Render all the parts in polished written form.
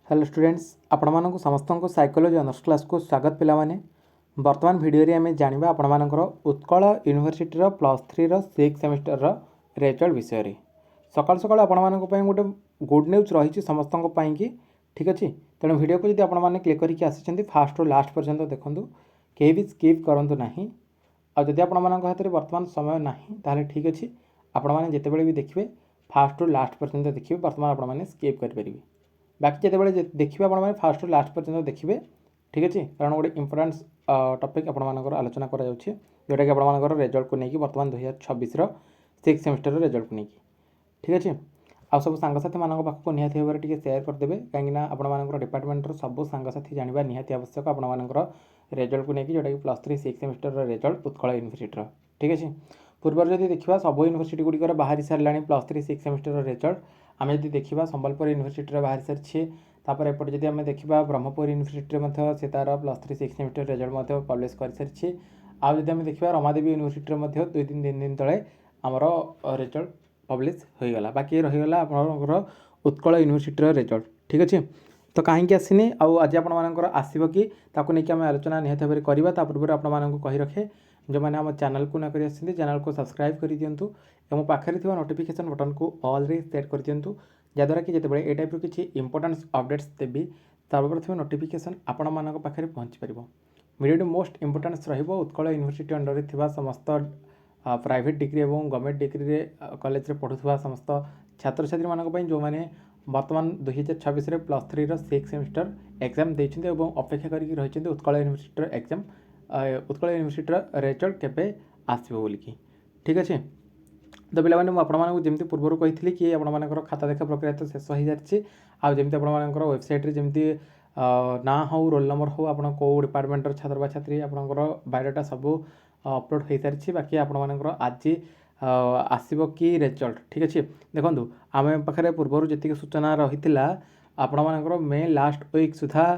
Hello students आपण मानक समस्त साइकोलॉजी ऑनर्स क्लास को स्वागत पिला माने वर्तमान वीडियो रे आमे जानिबा आपण मानकर उत्कल यूनिवर्सिटी रो +3 रो 6 सेमेस्टर रो रिजल्ट विषय रे सकाळ सकाळ आपण मानक पय गोटे गुड न्यूज रही समस्त पई की ठीक अछि तेणु वीडियो को यदि आपण माने क्लिक करके आसीचंती फास्ट रो लास्ट पर्यंत देखंतु केही भी स्किप करंतु नाही आ जदि आपण मानक हाथ रे वर्तमान समय नाही ताले ठीक अछि आपण माने जते बेले भी देखिबे फास्ट रो लास्ट पर्यंत देखिबे वर्तमान आपण माने स्किप कर परिबे बाकी जिते देखिए आप फास्ट रू लास्ट पर्यटन देखिए ठीक अच्छे कारण गोटे इंपोर्टान्स टपिक आपर आलोचना कर जोटा कि आपर रिजल्ट को लेकिन बर्तमान 2026 6 सेमेस्टर रिजल्ट को लेकिन ठीक अच्छे आ सब सांगसाथी मान पाखक निहाती भाव में सेयार करदे कहीं आपर डिपार्टमेंटर सब सांगसाथी जानवा निहाती आवश्यक आपर रिजल्ट को लेकिन जोटा कि +3 6 सेमेस्टर रिजल्ट उत्कल यूनिवर्सिटी ठीक अच्छे पूर्व जब देखा सब यूनिवर्सिटी गुड़िकर बाहरी सारा +3 6 सेमेस्टर रिजल्ट आम जब देखा संबलपुर यूनिवर्सिटी बाहरी सारी तापर एपटे जब आम देखा ब्रह्मपुर यूनिवर्सिटी से तार +3 6 सेमेस्टर रिजल्ट पब्लिश कर सारी आउ जब आम देखा रमादेवी यूनिवर्सिटी 2-3 दिन तले आमर रिजल्ट पब्लिश हो गला बाकी रहीगला आपर उत्कल यूनिवर्सिटी रिजल्ट ठीक अच्छे तो कहीं आसनी आज आपर आसब कि नहीं आम आलोचना निहत भाव करवा पूर्व आपको कही रखे जो मैंने आम चैनल को नक चैनल को सब्सक्राइब कर दिंतु और पाखे थी नोटिफिकेशन बटन को ऑल रे सेट कर दिंतु जहाँद्वारा कि जिते ए टाइप किसी इंपोर्टेंस अपडेट्स देवी सर्वप्रथम नोटिफिकेशन आपण मानक पाखे पहुँची पार video most importance Utkal university under थी समस्त प्राइवेट डिग्री और गवर्नमेंट डिग्री कॉलेज रे पढ़ुवा समस्त छात्र छात्री मानक जो मैंने वर्तमान 2026 +3 रो 6 सेमेस्टर एग्जाम देते अपेक्षा करके Utkal university exam Utkal university result केबे आसबो बोलिकी ठीक अच्छे तो पे आपमती पूर्व कही कि आपर खाता देखा प्रक्रिया तो शेष हो जाती आमती आपर वेबसाइट जमी ना हो रोल नंबर हो आप डिपार्टमेंटर छात्र छात्री आपंकर बायोडाटा सब अपलोड हो सारी बाकी आपर आज आसब कि रिजल्ट ठीक अच्छे देखो आम पाखे पूर्व जी सूचना रही आपर मे लास्ट वीक सुधा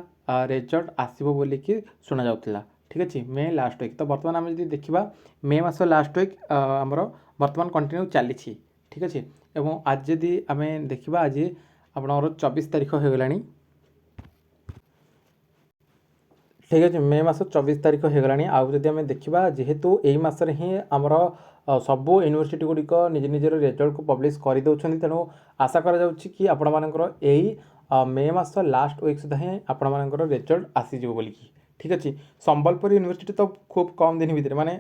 रिजल्ट आसब बोलिकी शुणा जाऊला ठीक अच्छे मे लास्ट वीक तो बर्तमान आम जब देखा मे मास लास्ट वीक आमर बर्तमान कंटिन्यू चली ठीक अच्छे एवं आज जदि आम देखा आज आपणर 24 तारीख हो गला ठीक अच्छे मे मास 24 तारीख हो गला आउ जदि आम देखा जेहेतु यही मसरे ही आमर सबू यूनिवर्सिटी गुड़िक निज निजर रिजल्ट को पब्लिश कर दौरान तेणु आशा कि आपण मानकर यही मे मास लास्ट वीक सुधा ही आपण मानकर रिजल्ट आसीज बोलिकी ठीक अच्छे संबलपुर यूनिवर्सिटी तो खूब कम दिन भितर माने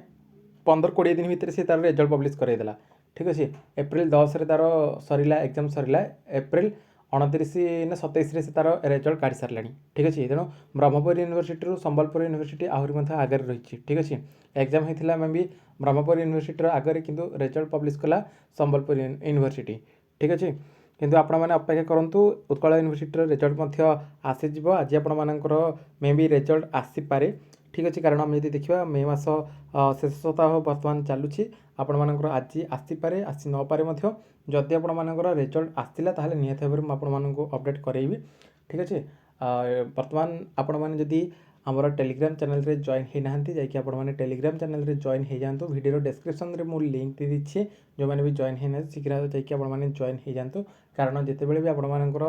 15-20 दिन भितर से तार रिजल्ट पब्लिश करदेला ठीक अच्छे एप्रिल 10 रे तार सरला एग्जाम सरला एप्रिल 29 ना 27 से तार रिजल्ट काढ़ी सारा ठीक अच्छे तेणु ब्रह्मपुर यूनिवर्सिटी संबलपुर यूनिवर्सिटी आहरी आगे रही ठीक अच्छे एग्जाम होता मैं भी ब्रह्मपुर यूनिवर्सिटी आगे किंतु रिजल्ट पब्लिश कला संबलपुर यूनिवर्सिटी ठीक अच्छे किंतु आपण मैंने अपेक्षा करूँ उत्कल यूनिवर्सिटी रिजल्ट आसीज आज आपर मे भी रिजल्ट आसीपे ठीक अच्छे कारण आम जब देखा मे मास शेष सप्ताह बर्तमान चलुची आपण मानकर आज आसीपे आसी नपे जदि आपण मानकर रिजल्ट आसला ताहले निहत भाव में आपको अपडेट करेबी ठीक अच्छे बर्तमान आपण मैंने जदि आमर टेलीग्राम चैनल रे जॉइन होना जाकि आपने टेलीग्राम चैनल रे जॉइन हो जातु वीडियो डिस्क्रिप्शन रे मुझे लिंक दे दीजिए जो मैंने भी जॉइन होना शीघ्र जाकि आपने जॉइन हो जातु कारण जितेबाला भी आपंकर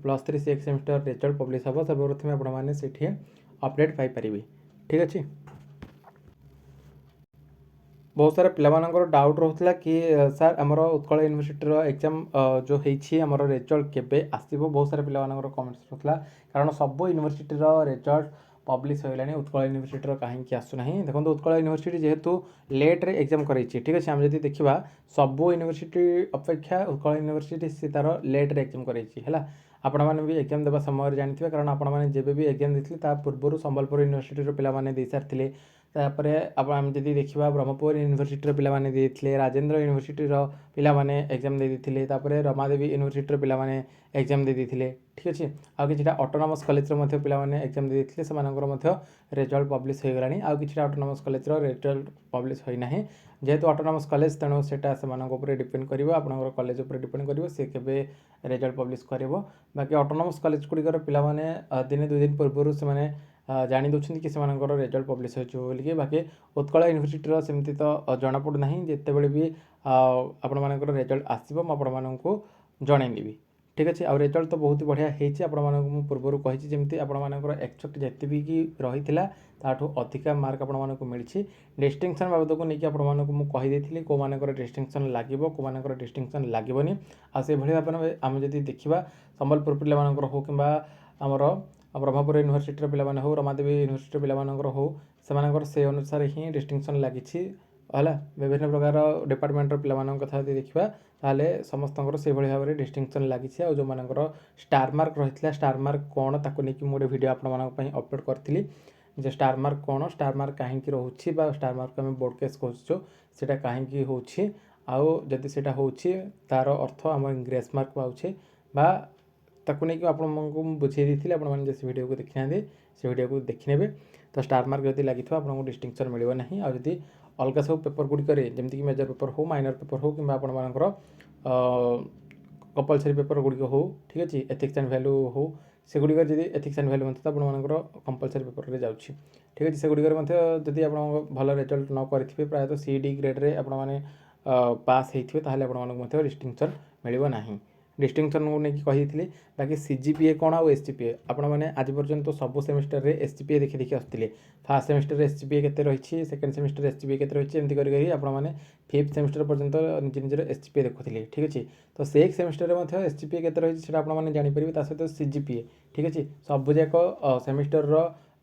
+3 6 सेमेस्टर रिजल्ट पब्लिश हम सर्वप्रथम आपने से अपडेट पाइपर ठीक अच्छे बहुत सारा पिलामानंकर डाउट रोला कि सर आमर उत्कल यूनिवर्सिटी एग्जाम जो होमर रिजल्ट केबे आसब बहुत सारा पिलामानंकर कमेंट्स रोला कारण सब यूनिवर्सिटी रिजल्ट पब्लिश हो गलानी उत्कल यूनिवर्सिटी कहीं आसूना देखो उत्कल यूनिवर्सिटी जेहेतु लेट्रे एग्जाम कर ठीक अच्छे आम जब देखा सब यूनिवर्सिटी अपेक्षा उत्कल यूनिवर्सिटी से तार लेट्रे एग्जाम कर आपण मैंने भी एग्जाम देवा समय जानते कारण आपण मैंने जब भी एग्जाम देते पूर्व संबलपुर यूनिवर्सिटी पिलाने दे सारी तापर आम जब देखा ब्रह्मपुर यूनिवर्सिटी पिलाने देते राजेन्द्र यूनिवर्सिटी पिलाने एग्जाम देते रमादेवी यूनिवर्सिटी पिलाने एग्जाम देते ठीक अच्छे आउ कि ऑटोनोमस कॉलेज पिलाने एग्जाम देते से रिजल्ट पब्लिश हो गलानी आउ कि ऑटोनोमस कॉलेज रिजल्ट पब्लिश होना जेहेतु ऑटोनोमस कॉलेज तेणु से डिपेंड कर आप कॉलेज डिपेंड कर सी के रिजल्ट पब्लिश कर बाकी ऑटोनोमस कॉलेज गुड़िकर पिलाने दिने 2 दिन पूर्व से जानी दूसरी कि रिजल्ट पब्लिश हो बाकी उत्कल यूनिवर्सिटी सेमती तो जना पड़ूना जिते बड़े भी आपण रिजल्ट आसो मुझे जनईदेवी ठीक अच्छे। आउ रेजल्ट तो बहुत बढ़िया होती आपको पूर्वर कही जमी आपर एक्सपेक्ट जिते भी रही ताठू अधिका मार्क आपको मिली। डिस्टिंक्शन बाबद को लेकिन आपको कहीदेली कौ मान डिस्टिंक्शन लगे कौ मान डिस्टिंक्शन लगभग आसे भाव में आम जब देखा संबलपुर पिलाମାନଙ୍କର हो कि आमर ब्रह्मपुर यूनिवर्सिटी पिलाने हो रमादेवी यूनिवर्सिटी पिलाମାନଙ୍କର हो से अनुसार ही डिस्टिंक्शन लगी है। विभिन्न प्रकार डिपार्टमेंटर पिलामान कथा देखा ताले समस्त से भाव में डिस्टिंक्शन लगी। और जो मानकर स्टार मार्क रही स्टार मार्क कौन ताको लेकिन मुझे वीडियो आपंप अपलोड करी जे स्टार मार्क कौन स्टार मार्क कहीं रोचे स्टार मार्क आम बोर्ड केस कहूँ कहीं होदी से तार अर्थ आम ग्रेस मार्क पाचे ताकू नहीं आपको बुझे देती आपने जैसे वीडियो को देखी ना से वीडियो को देखने तो स्टार मार्क जब लगी आपको डिस्टिंक्शन मिले ना। आदि अलग सब पेपर गुड़िक जमीक मेजर पेपर हो माइनर पेपर हो कि आपर कंपलसरी पेपर गुड़िक हो ठीक अच्छे एथिक्स एंड वैल्यू हो से गुड़िक जब एथिक्स एंड वैल्यू तो आपर कंपलसरी पेपर में जाऊँगी ठीक अच्छे। से गुड़िक जब आप भल रिजल्ट न करेंगे प्रायतः सी डी ग्रेड्रे आपने पास होते आपको डिस्टिंक्शन मिले ना। डिस्टिंक्शन को लेकिन कही बाकी सीजीपीए कौन आउ एसजीपीए आपने आज पर्यंत तो सब सेमिस्टर रे एसजीपीए देखी देखी आसते फास्ट सेमिस्टर एसजीपीए केते रही सेकेंड सेमिस्टर एसजीपीए केते रही एमती करी आपने फिफ्थ सेमिस्टर पर्यंत निज निजर एसजीपीए देखुले ठीक अच्छे। तो सिक्स सेमिस्टर में एसजीपीए केते रही से आपने जानीपर ता सहित सीजीपीए ठीक अच्छे सबुजाक सेमिस्टर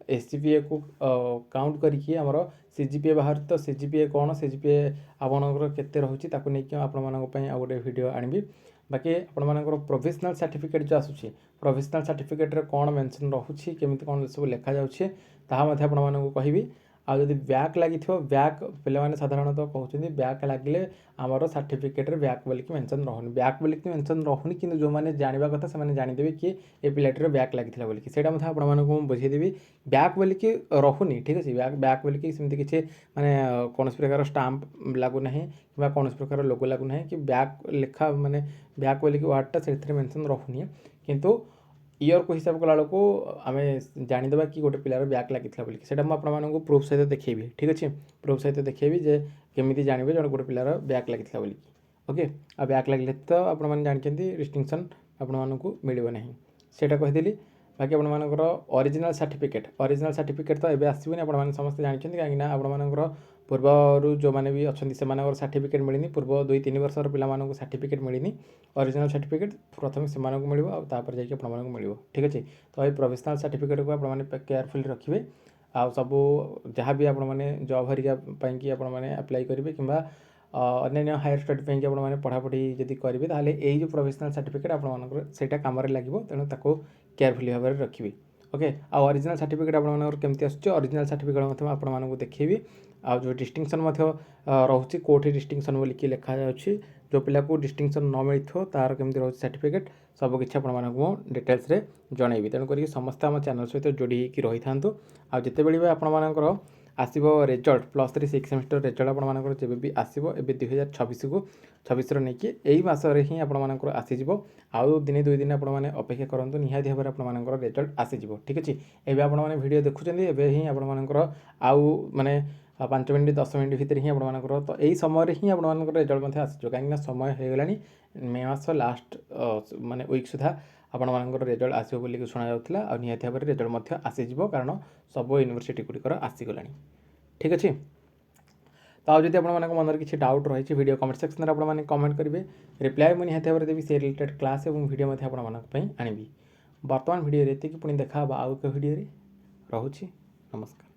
एसजीपीए को काउंट करके आमर सीजीपीए बाहर तो सीजीपीए कौन सीजीपीए आपंकर केते रही आपंप गोटे वीडियो आनी। बाकी आपर प्रोविजनल सर्टिफिकेट जो आसूँ प्रोविजनल सर्टिफिकेट कौन मेंशन रोचे केमी कौन सब लिखा जाऊँगी आपको कहि। आउ जब बैक लगी बैक पे साधारणतः कहते बैक लगे आमर सर्टिफिकेट बैक बोलिकी मेंशन रोनी बैक बोलिकी मेंशन रोनी कि जो मैंने जानवा कथा से जानीदेवे कि ए पिलाटर बैक लगी बोलिकी से आपको बुझेदेवी बैक बोलिकी रोनी ठीक अच्छे। बैक बोलिकी सेमती किसी माने कौन प्रकार स्टाम्प लगुना कि कौन प्रकार लोगो लगुना कि बैक लिखा माने बैक बोलिकी वार्डटा से मेंशन रोनी किंतु इयर को हिसाब कला को आम जानीदेवा कि गोटे पिलार बैक लगी बोलिकी आपको प्रूफ सहित देखेबी ठीक अच्छे। प्रूफ सहित देखेबी जे केमी जानवे जो गोटे पिलार बैक लगी बोलिकी ओके। आ बैक लगे तो आपने जानते डिस्टिंक्शन आपको मिले ना से कहीदेली। बाकी आपर ओरिजिनल सर्टिफिकेट तो ये आसबनी आपने समस्त जानते कहीं आपर पूर्वर जो मैंने भी अच्छा से सर्टिफिकेट मिलनी पूर्व 2-3 वर्षर पिला सर्टिफिकेट मिलनी ओरिजिनल सर्टिफिकेट प्रथम से मिले आपर जापर मिले ठीक अच्छे। तो ये प्रोविजनल सर्टिफिकेट को आपने केयरफुली रखिए आ सब जहाँ भी आपने जॉब हरिका आपने अप्लाई करेंगे कि अन्य हायर स्टडी पे आपने पढ़ापढ़ी जब करेंगे ताहले यही जो प्रोविजनल सर्टिफिकेट आपटा कम लगे तेणु ताको केयरफुली भाव में रखिए ओके। आ ओरिजिनल सर्टिफिकेट आपमती आसूँ ओरिजिनल सर्टिफिकेट आपको देखेबी आ जो डिस्टिंक्शन रोचे कौटी डिस्टिंक्शन बोलिकी लिखा जाऊँगी जो पिला को डिस्टिंक्शन न मिली तार केमती रोचे सर्टिफिकेट सबकि आपको डिटेल्स रे जनइबी। तेणुक समस्त आम चैनल सहित जोड़ी रही था आते बड़े आपर आसो रिजल्ट +3 6 सेमिस्टर रिजल्ट आपर जब भी आसो ए 2026 को 26 नहीं यही मसरे ही आपर आसीज आउ दिन 2 दिन आपने अपेक्षा करूँ निहाती भाव में आपर रिजल्ट आसीज ठीक अच्छे। एवं आपने वीडियो देखुं एवं ही आपर आउ माने 5 मिनट 10 मिनट भितर ही आपर तो यही समय ही आपर रिजल्ट आसीज कहीं समय हो गला मे मास लास्ट माने वीक सुधा आपंकर रिजल्ट आसो बोलिक शुणा जाऊला और निहाती भाव में रिजल्ट आसीज कारण सब यूनिवर्सिटी गुड़िकर आसीगला ठीक अच्छे। तो आज जब आप मन किसी डाउट रही वीडियो कमेंट सेक्शन में आपने कमेंट करेंगे रिप्लाई मुझे निहाती भाव में देवी से रिलेटेड क्लास और वीडियो आनी बर्तमान वीडियो ये पुणी देखा आउ एक वीडियो रोचे नमस्कार।